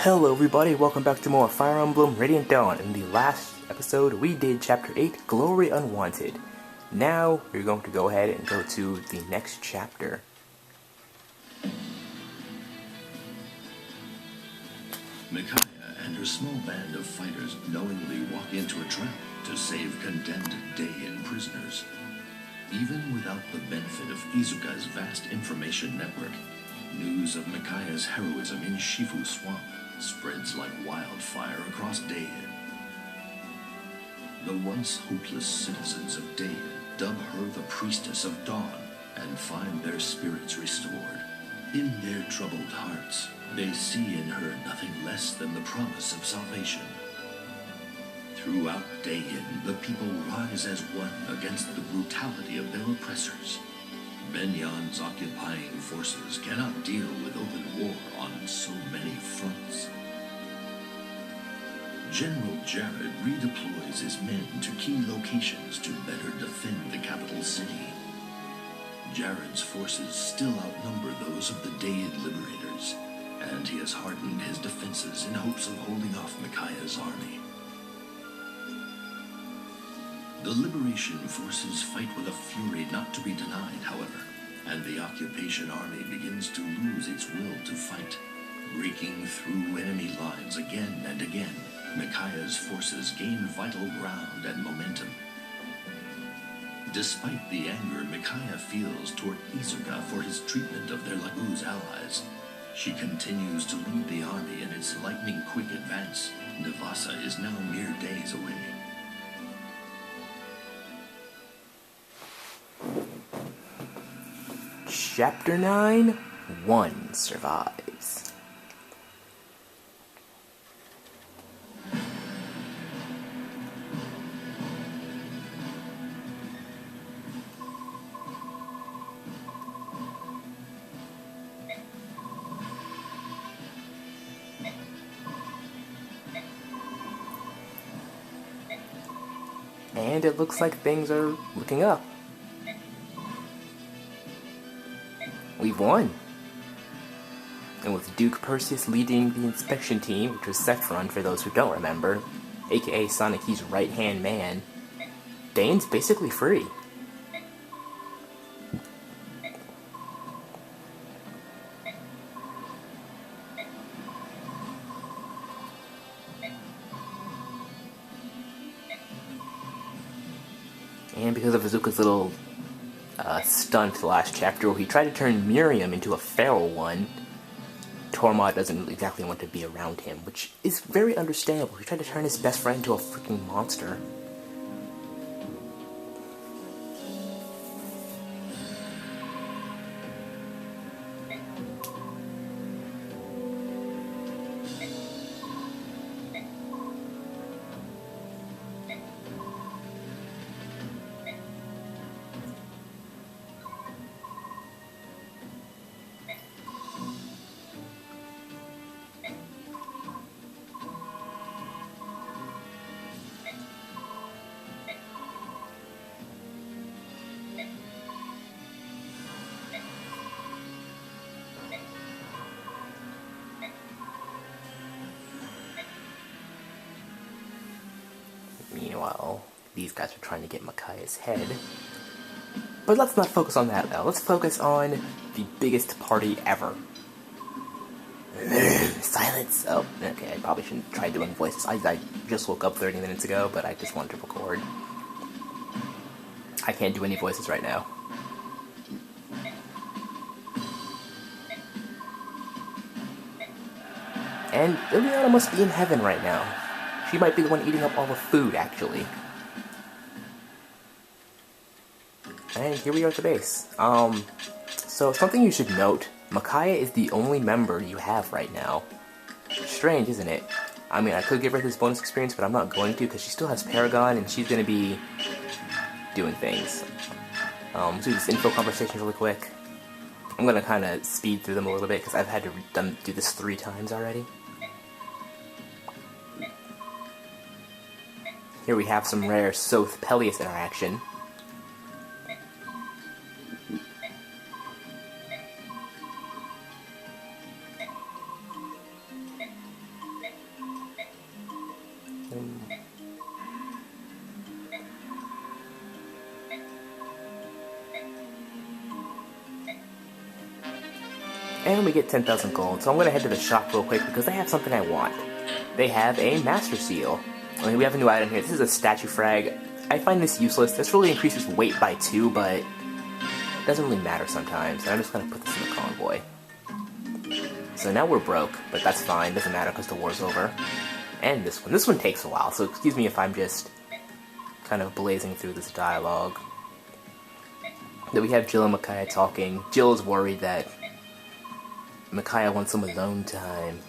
Hello everybody, welcome back to more Fire Emblem Radiant Dawn. In the last episode, we did Chapter 8, Glory Unwanted. Now, we're going to go ahead and go to the next chapter. Micaiah and her small band of fighters knowingly walk into a trap to save condemned Daein prisoners. Even without the benefit of Izuka's vast information network, news of Micaiah's heroism in Shifu Swamp spreads like wildfire across Daein. The once hopeless citizens of Daein dub her the Priestess of Dawn and find their spirits restored. In their troubled hearts, they see in her nothing less than the promise of salvation. Throughout Daein, the people rise as one against the brutality of their oppressors. Benyan's occupying forces cannot deal with open war on so many fronts. General Jarod redeploys his men to key locations to better defend the capital city. Jarod's forces still outnumber those of the Daein liberators, and he has hardened his defenses in hopes of holding off Micaiah's army. The Liberation forces fight with a fury not to be denied, however, and the Occupation Army begins to lose its will to fight. Breaking through enemy lines again and again, Micaiah's forces gain vital ground and momentum. Despite the anger Micaiah feels toward Izuka for his treatment of their Laguz allies, she continues to lead the army in its lightning-quick advance. Navasa is now mere days away. Chapter 9, One Survives. And it looks like things are looking up. We've won. And with Duke Perseus leading the inspection team, which was Sephiron for those who don't remember, aka Sonic Youth's right-hand man, Daein's basically free. And because of Izuka's little stunt the last chapter where he tried to turn Miriam into a feral one, Tormod doesn't exactly want to be around him, which is very understandable. He tried to turn his best friend into a freaking monster. Meanwhile, these guys are trying to get Micaiah's head. But let's not focus on that now. Let's focus on the biggest party ever. Silence! Oh, okay, I probably shouldn't try doing voices. I just woke up 30 minutes ago, but I just wanted to record. I can't do any voices right now. And Liliana must be in heaven right now. She might be the one eating up all the food, actually. And here we are at the base. So something you should note, Micaiah is the only member you have right now. Strange, isn't it? I mean, I could give her this bonus experience, but I'm not going to, because she still has Paragon, and she's going to be doing things. Let's do this info conversation really quick. I'm going to kind of speed through them a little bit, because I've had to do this 3 times already. Here we have some rare Soth-Peleus interaction. And we get 10,000 gold, so I'm going to head to the shop real quick because they have something I want. They have a Master Seal. I mean, we have a new item here. This is a statue frag. I find this useless. This really increases weight by 2, but it doesn't really matter sometimes. And I'm just going to put this in the convoy. So now we're broke, but that's fine. Doesn't matter because the war's over. And this one. This one takes a while, so excuse me if I'm just kind of blazing through this dialogue. Then we have Jill and Micaiah talking. Jill is worried that Micaiah wants some alone time.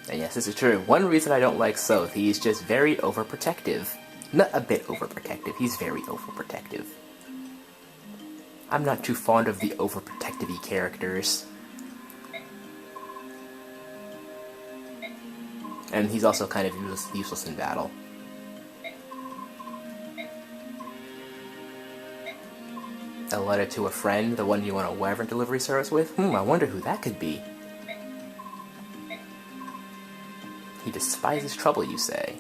And yes, this is true. One reason I don't like Soth, he's just very overprotective. Not a bit overprotective, he's very overprotective. I'm not too fond of the overprotective-y characters. And he's also kind of useless in battle. A letter to a friend, the one you want a wyvern delivery service with? I wonder who that could be. He despises trouble, you say.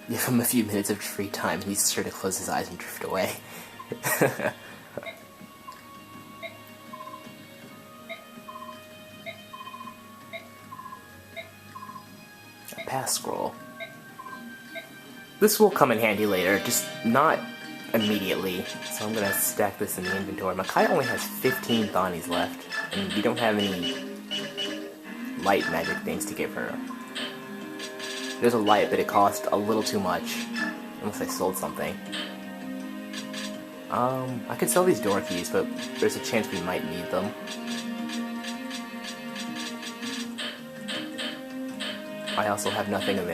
Give him a few minutes of free time, and he's sure to close his eyes and drift away. A pass scroll. This will come in handy later, just not immediately. So I'm gonna stack this in the inventory. Micaiah only has 15 Thawnies left, and we don't have any light magic things to give her. There's a light, but it cost a little too much. Unless I sold something. I could sell these door keys, but there's a chance we might need them. I also have nothing of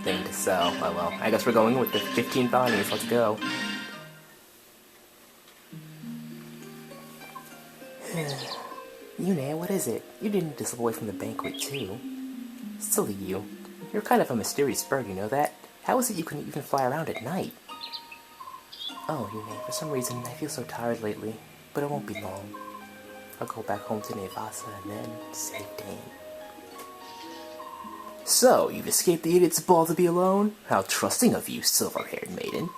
thing to sell. Oh well, I guess we're going with the 15 Thawnies. Let's go. Yune, what is it? You didn't slip away from the banquet too. Silly you. You're kind of a mysterious bird, you know that? How is it you can even fly around at night? Oh, Yune, for some reason I feel so tired lately, but it won't be long. I'll go back home to Nevasa and then save Daein. So, you've escaped the idiot's ball to be alone? How trusting of you, silver-haired maiden.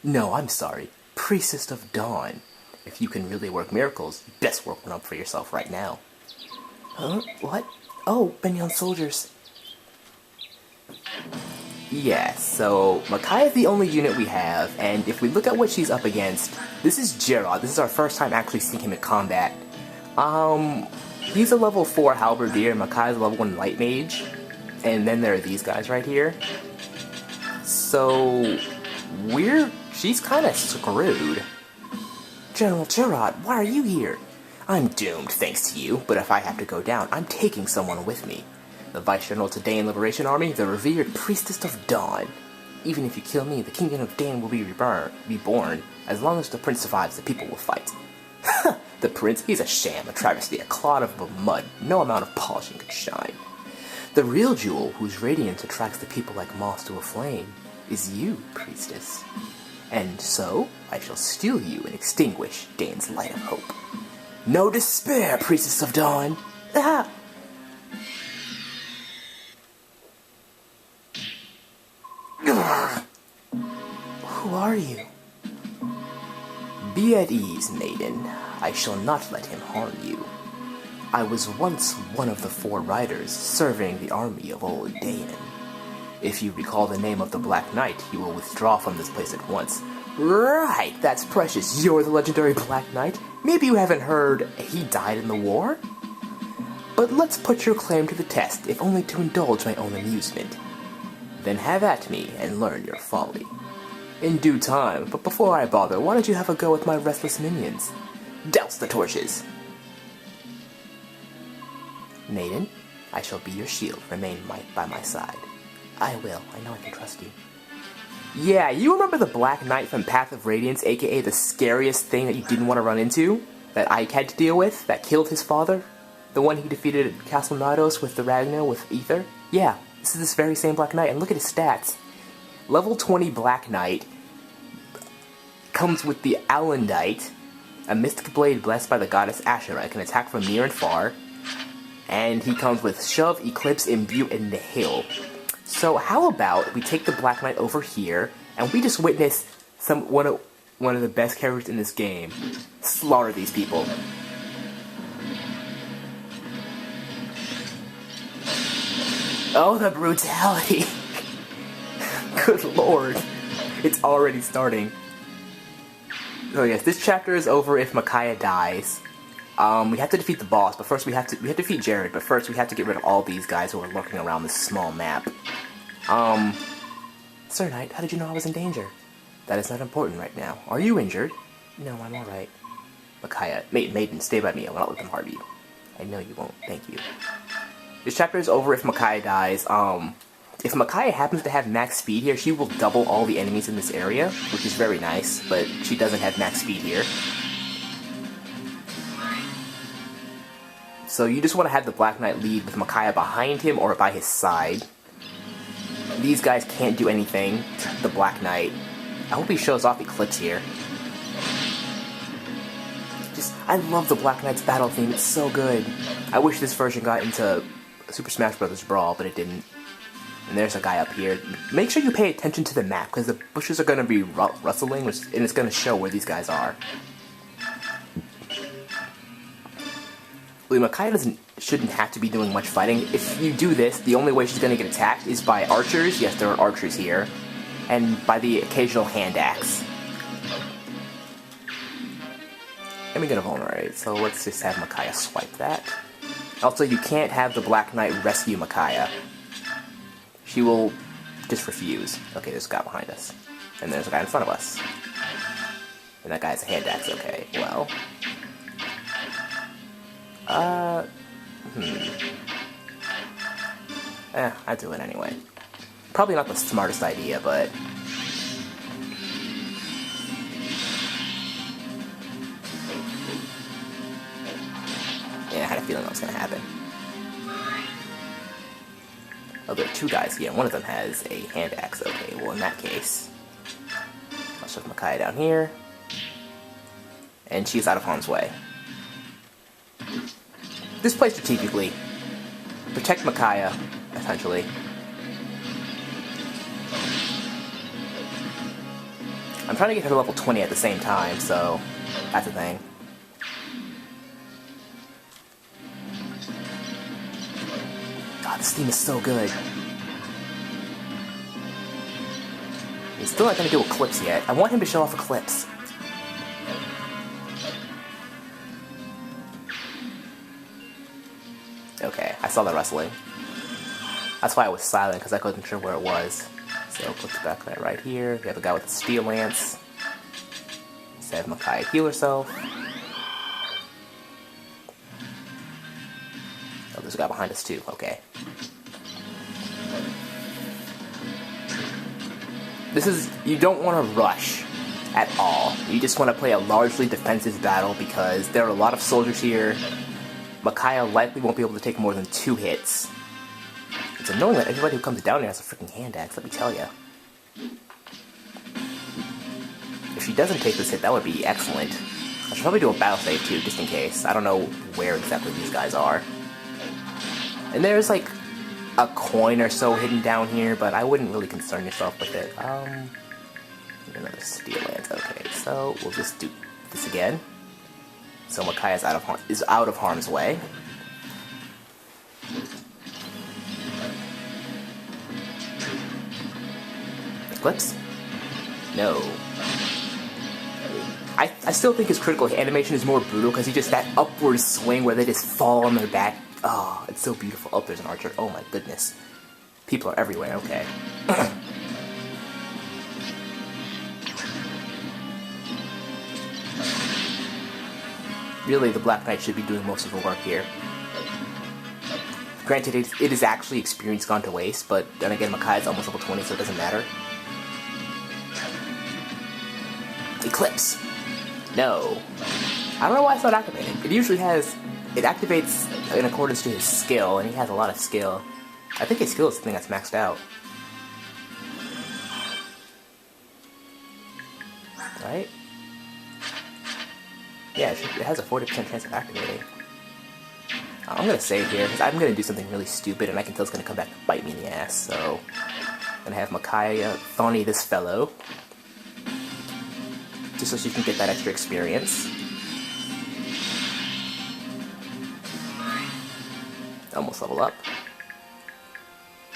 No, I'm sorry. Priestess of Dawn. If you can really work miracles, you best work one up for yourself right now. Huh? What? Oh, Benyon soldiers. Yeah, so Micaiah's the only unit we have, and if we look at what she's up against, this is Jarod. This is our first time actually seeing him in combat. He's a level 4 halberdier, Micaiah's a level 1 light mage, and then there are these guys right here. So, she's kind of screwed. General Jarod, why are you here? I'm doomed, thanks to you, but if I have to go down, I'm taking someone with me. The Vice General to Daein Liberation Army, the revered Priestess of Dawn. Even if you kill me, the Kingdom of Daein will be reborn. As long as the Prince survives, the people will fight. The Prince? He's a sham, a travesty, a clod of mud. No amount of polishing could shine. The real jewel, whose radiance attracts the people like moths to a flame, is you, Priestess. And so, I shall steal you and extinguish Daein's light of hope. No despair, Priestess of Dawn! Ah! Who are you? Be at ease, maiden. I shall not let him harm you. I was once one of the 4 riders serving the army of old Daein. If you recall the name of the Black Knight, you will withdraw from this place at once. Right, that's precious. You're the legendary Black Knight. Maybe you haven't heard he died in the war? But let's put your claim to the test, if only to indulge my own amusement. Then have at me and learn your folly. In due time, but before I bother, why don't you have a go with my restless minions? Douse the torches! Maiden, I shall be your shield. Remain by my side. I will. I know I can trust you. Yeah, you remember the Black Knight from Path of Radiance, aka the scariest thing that you didn't want to run into? That Ike had to deal with? That killed his father? The one he defeated at Castle Nados with the Ragnar with Ether? Yeah, this is this very same Black Knight, and look at his stats. Level 20 Black Knight comes with the Alendite. A mystic blade blessed by the goddess Asherah. It can attack from near and far. And he comes with Shove, Eclipse, Imbue, and Nihil. So how about we take the Black Knight over here, and we just witness one of the best characters in this game slaughter these people. Oh, the brutality! Good lord. It's already starting. So yes, this chapter is over if Micaiah dies. We have to defeat the boss, but first we have to defeat Jarod, but first we have to get rid of all these guys who are lurking around this small map. Sir Knight, how did you know I was in danger? That is not important right now. Are you injured? No, I'm alright. Micaiah, Maiden, stay by me. I will not let them harm you. I know you won't. Thank you. This chapter is over if Micaiah dies. If Micaiah happens to have max speed here, she will double all the enemies in this area, which is very nice, but she doesn't have max speed here. So you just want to have the Black Knight lead with Micaiah behind him or by his side. These guys can't do anything to the Black Knight. I hope he shows off Eclipse here. I love the Black Knight's battle theme, it's so good. I wish this version got into Super Smash Bros. Brawl, but it didn't. And there's a guy up here. Make sure you pay attention to the map, because the bushes are going to be rustling, and it's going to show where these guys are. Micaiah shouldn't have to be doing much fighting. If you do this, the only way she's going to get attacked is by archers. Yes, there are archers here. And by the occasional hand axe. And we get a vulnerate, so let's just have Micaiah swipe that. Also, you can't have the Black Knight rescue Micaiah. She will just refuse. Okay, there's a guy behind us. And there's a guy in front of us. And that guy's a hand axe, okay. Well... I'd do it anyway. Probably not the smartest idea, but... yeah, I had a feeling that was gonna happen. Oh, there are two guys here. One of them has a hand axe. Okay, well in that case... I'll shove Micaiah down here. And she's out of harm's way. Just play strategically. Protect Micaiah, essentially. I'm trying to get her to level 20 at the same time, so that's a thing. God, this theme is so good. He's still not going to do Eclipse yet. I want him to show off Eclipse. Okay, I saw the wrestling. That's why I was silent, because I wasn't sure where it was. So, put the back that right here. We have a guy with a steel lance. Let's have Micaiah heal herself. Oh, there's a guy behind us too. Okay. This is... you don't want to rush at all. You just want to play a largely defensive battle, because there are a lot of soldiers here. Micaiah likely won't be able to take more than 2 hits. It's annoying that everybody who comes down here has a freaking hand axe, let me tell you. If she doesn't take this hit, that would be excellent. I should probably do a battle save too, just in case. I don't know where exactly these guys are. And there's like a coin or so hidden down here, but I wouldn't really concern yourself with it. Another steel lance. Okay, so we'll just do this again. So Micaiah is out of harm's way. Eclipse? No. I still think his critical animation is more brutal because he just that upward swing where they just fall on their back. Oh, it's so beautiful. Oh, there's an archer. Oh my goodness. People are everywhere. Okay. Really, the Black Knight should be doing most of the work here. Granted, it is actually experience gone to waste, but then again, Micaiah's almost level 20, so it doesn't matter. Eclipse! No. I don't know why it's not activated. It usually has... it activates in accordance to his skill, and he has a lot of skill. I think his skill is something that's maxed out. Right? Yeah, it has a 40% chance of activating. I'm gonna save here, because I'm gonna do something really stupid, and I can tell it's gonna come back to bite me in the ass, so... I'm gonna have Micaiah Thorny this fellow. Just so she can get that extra experience. Almost level up.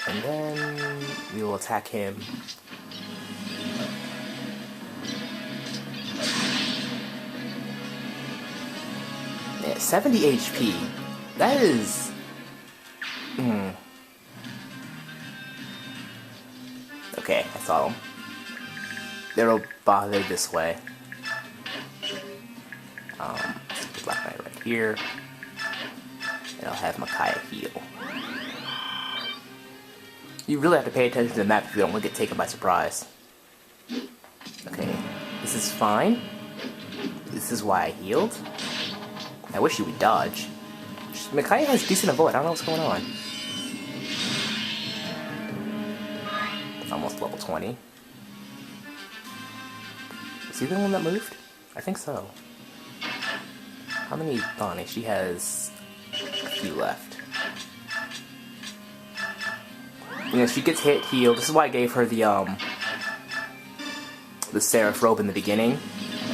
And then we will attack him. Yeah, 70 HP. That is... Okay, I saw him. They'll bother this way. Let's put Black Knight right here. And I'll have Micaiah heal. You really have to pay attention to the map if you don't want to get taken by surprise. Okay, this is fine. This is why I healed. I wish you would dodge. Micaiah has decent avoid, I don't know what's going on. It's almost level 20. Is he the one that moved? I think so. How many Bonnie? She has a few left. You know, she gets hit, healed. This is why I gave her the Seraph robe in the beginning,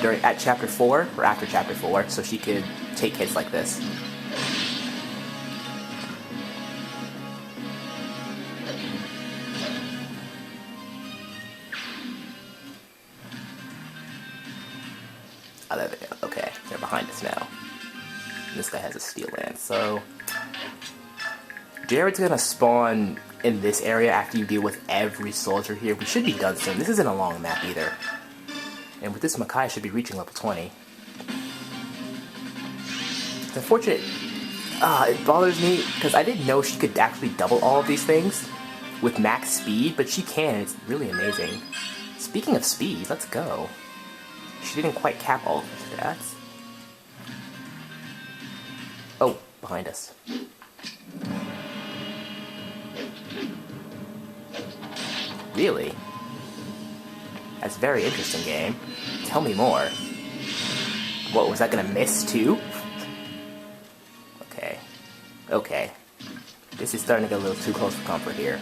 at chapter 4 or after chapter 4, so she could take hits like this. Oh, there they go. Okay, they're behind us now. And this guy has a steel lance, so Jarod's gonna spawn in this area after you deal with every soldier here. We should be done soon. This isn't a long map either. And with this, Micaiah should be reaching level 20. It's unfortunate. It bothers me, because I didn't know she could actually double all of these things with max speed, but she can. It's really amazing. Speaking of speed, let's go. She didn't quite cap all of her stats. Oh, behind us. Really? That's a very interesting game. Tell me more. What, was that gonna miss too? Okay. Okay. This is starting to get a little too close for comfort here.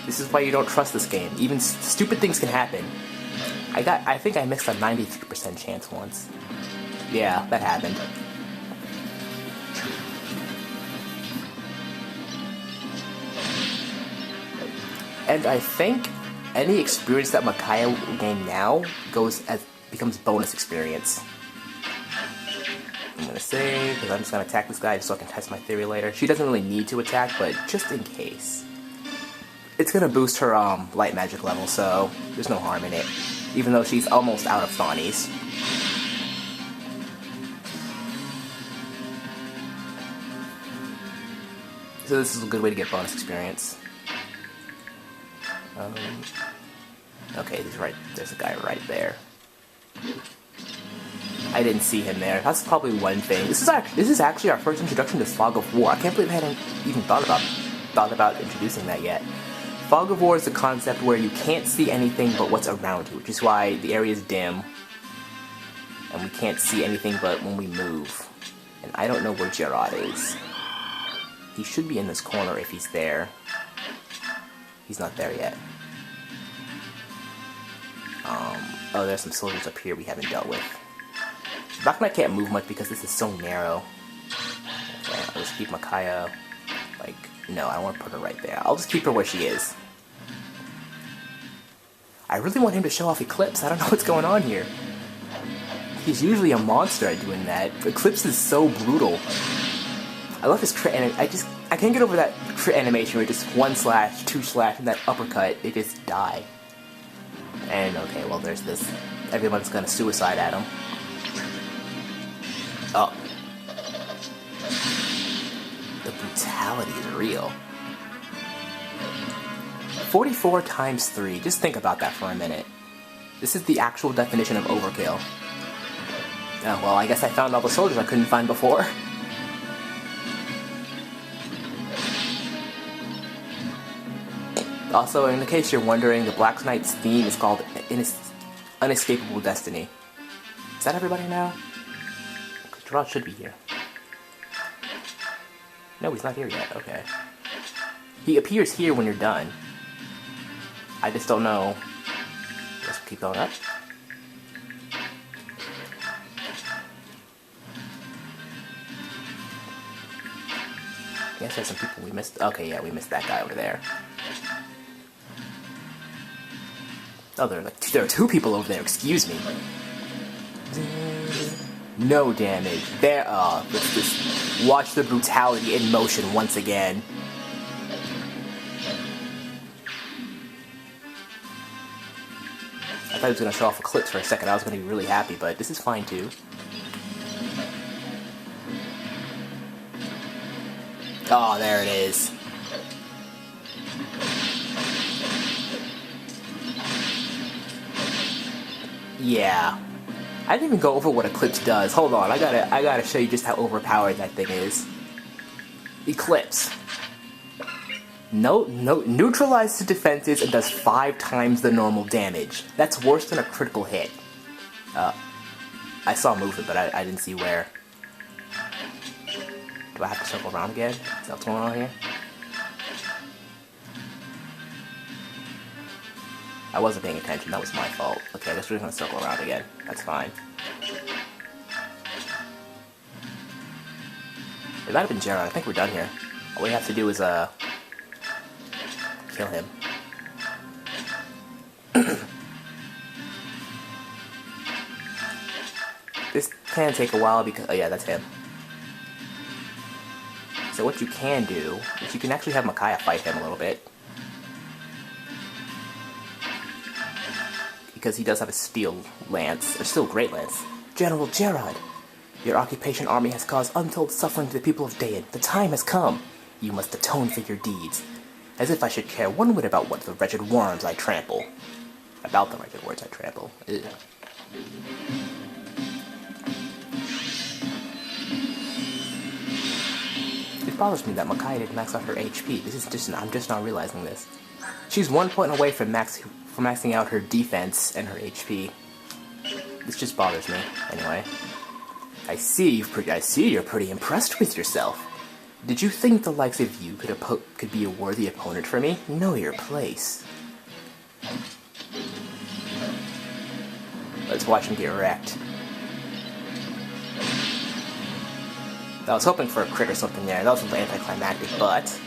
This is why you don't trust this game. Even stupid things can happen. I think I missed a 93% chance once. Yeah, that happened. And I think any experience that Micaiah will gain now becomes bonus experience. I'm gonna save, because I'm just gonna attack this guy so I can test my theory later. She doesn't really need to attack, but just in case. It's gonna boost her light magic level, so there's no harm in it. Even though she's almost out of Thawnies. So this is a good way to get bonus experience. Okay, there's a guy right there. I didn't see him there. That's probably one thing. This is actually our first introduction to Fog of War. I can't believe I hadn't even thought about introducing that yet. Fog of War is a concept where you can't see anything but what's around you, which is why the area is dim, and we can't see anything but when we move. And I don't know where Jarod is. He should be in this corner if he's there. He's not there yet. Oh, there's some soldiers up here we haven't dealt with. Black Knight can't move much because this is so narrow. Okay, I'll just keep Micaiah, like, no, I don't want to put her right there. I'll just keep her where she is. I really want him to show off Eclipse. I don't know what's going on here. He's usually a monster at doing that. Eclipse is so brutal. I love his crit, and I can't get over that crit animation where just 1 slash, 2 slash, and that uppercut, they just die. And, okay, well, there's this. Everyone's gonna suicide at him. Oh. The brutality is real. 44 times 3. Just think about that for a minute. This is the actual definition of overkill. Oh, well, I guess I found all the soldiers I couldn't find before. Also, in the case you're wondering, the Black Knight's theme is called Unescapable Destiny. Is that everybody now? Jarod should be here. No, he's not here yet. Okay. He appears here when you're done. I just don't know. Let's keep going up. I guess there's some people we missed. Okay, yeah, we missed that guy over there. Oh, there are two people over there. Excuse me. No damage. There. Let's just watch the brutality in motion once again. I thought he was gonna show off Eclipse for a second. I was gonna be really happy, but this is fine too. Oh, there it is. Yeah. I didn't even go over what Eclipse does. Hold on, I gotta show you just how overpowered that thing is. Eclipse. Neutralizes the defenses and does 5 times the normal damage. That's worse than a critical hit. I saw movement, but I didn't see where. Do I have to circle around again? Is that what's going on here? I wasn't paying attention, that was my fault. Okay, I guess we're just gonna circle around again. That's fine. It might have been Jarod. I think we're done here. All we have to do is, kill him. This can take a while because... Oh yeah, that's him. So what you can do is you can actually have Micaiah fight him a little bit. Because he does have a steel lance, a steel great lance. General Jarod, your Occupational Army has caused untold suffering to the people of Daein. The time has come. You must atone for your deeds. As if I should care one whit about what the wretched worms I trample. About the wretched words I trample. Ew. It bothers me that Micaiah didn't max out her HP. I'm just not realizing this. She's 1 point away from maxing out her defense and her HP. This just bothers me. Anyway, I see you're pretty impressed with yourself. Did you think the likes of you could be a worthy opponent for me? Know your place. Let's watch him get wrecked. I was hoping for a crit or something there. That was a little anticlimactic, but...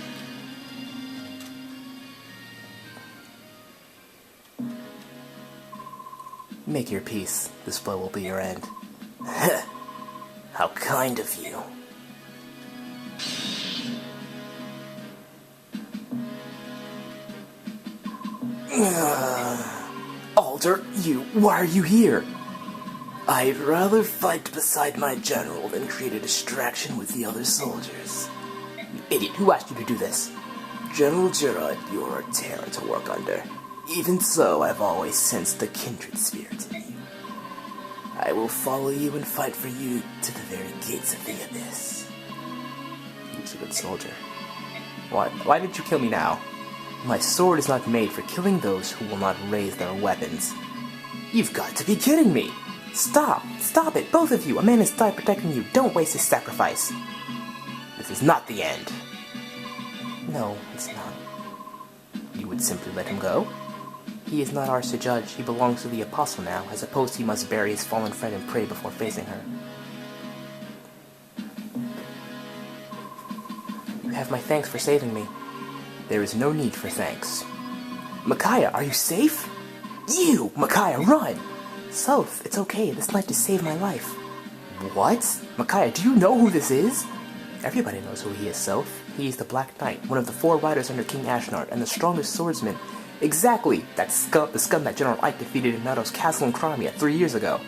Make your peace. This blow will be your end. How kind of you. Alder, why are you here? I'd rather fight beside my general than create a distraction with the other soldiers. You idiot, who asked you to do this? General Jarod, you're a terror to work under. Even so, I've always sensed the kindred spirit in you. I will follow you and fight for you to the very gates of the abyss. He's a good soldier. Why did you kill me now? My sword is not made for killing those who will not raise their weapons. You've got to be kidding me! Stop! Stop it, both of you! A man has died protecting you. Don't waste his sacrifice. This is not the end. No, it's not. You would simply let him go? He is not ours to judge. He belongs to the Apostle now. I suppose he must bury his fallen friend and pray before facing her. You have my thanks for saving me. There is no need for thanks. Micaiah, are you safe? You! Micaiah, run! Soph, it's okay. This knight just saved my life. What? Micaiah, do you know who this is? Everybody knows who he is, Soph. He is the Black Knight, one of the 4 riders under King Ashnard, and the strongest swordsman. Exactly! The scum that General Ike defeated in Nado's castle in Crimea 3 years ago.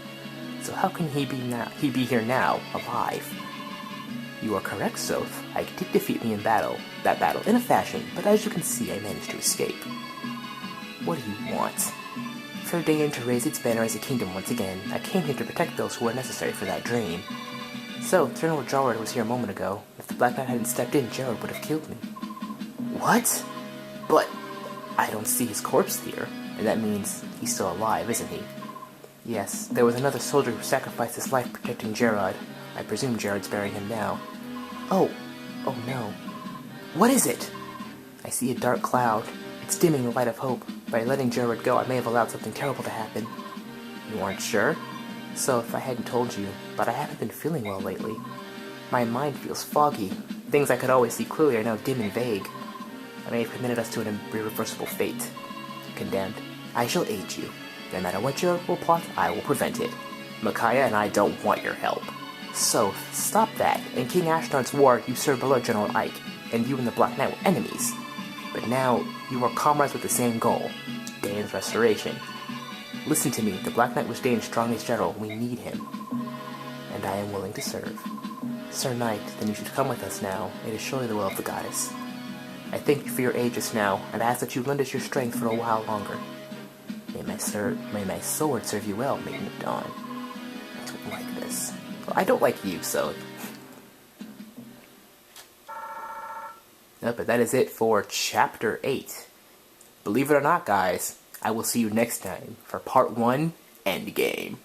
So how can he be here now, alive? You are correct, Soph. Ike did defeat me in that battle, in a fashion, but as you can see, I managed to escape. What do you want? For Daein to raise its banner as a kingdom once again. I came here to protect those who are necessary for that dream. So, General Jarod was here a moment ago. If the Black Knight hadn't stepped in, Jarod would have killed me. What? But... I don't see his corpse here, and that means he's still alive, isn't he? Yes, there was another soldier who sacrificed his life protecting Jarod. I presume Jarod's burying him now. Oh no. What is it? I see a dark cloud. It's dimming the light of hope. By letting Jarod go, I may have allowed something terrible to happen. You aren't sure? So, if I hadn't told you, but I haven't been feeling well lately. My mind feels foggy. Things I could always see clearly are now dim and vague. I may have committed us to an irreversible fate. Condemned. I shall aid you. No matter what Jarod will plot, I will prevent it. Micaiah and I don't want your help. So, stop that. In King Ashnod's war, you served below General Ike, and you and the Black Knight were enemies. But now, you are comrades with the same goal, Daein's restoration. Listen to me, the Black Knight was Daein's strongest general. We need him. And I am willing to serve. Sir Knight, then you should come with us now. It is surely the will of the goddess. I thank you for your aid just now, and I ask that you lend us your strength for a while longer. May my sword serve you well, Maiden of Dawn. I don't like this. Well, I don't like you, so... No, but that is it for Chapter 8. Believe it or not, guys, I will see you next time for Part 1, Endgame.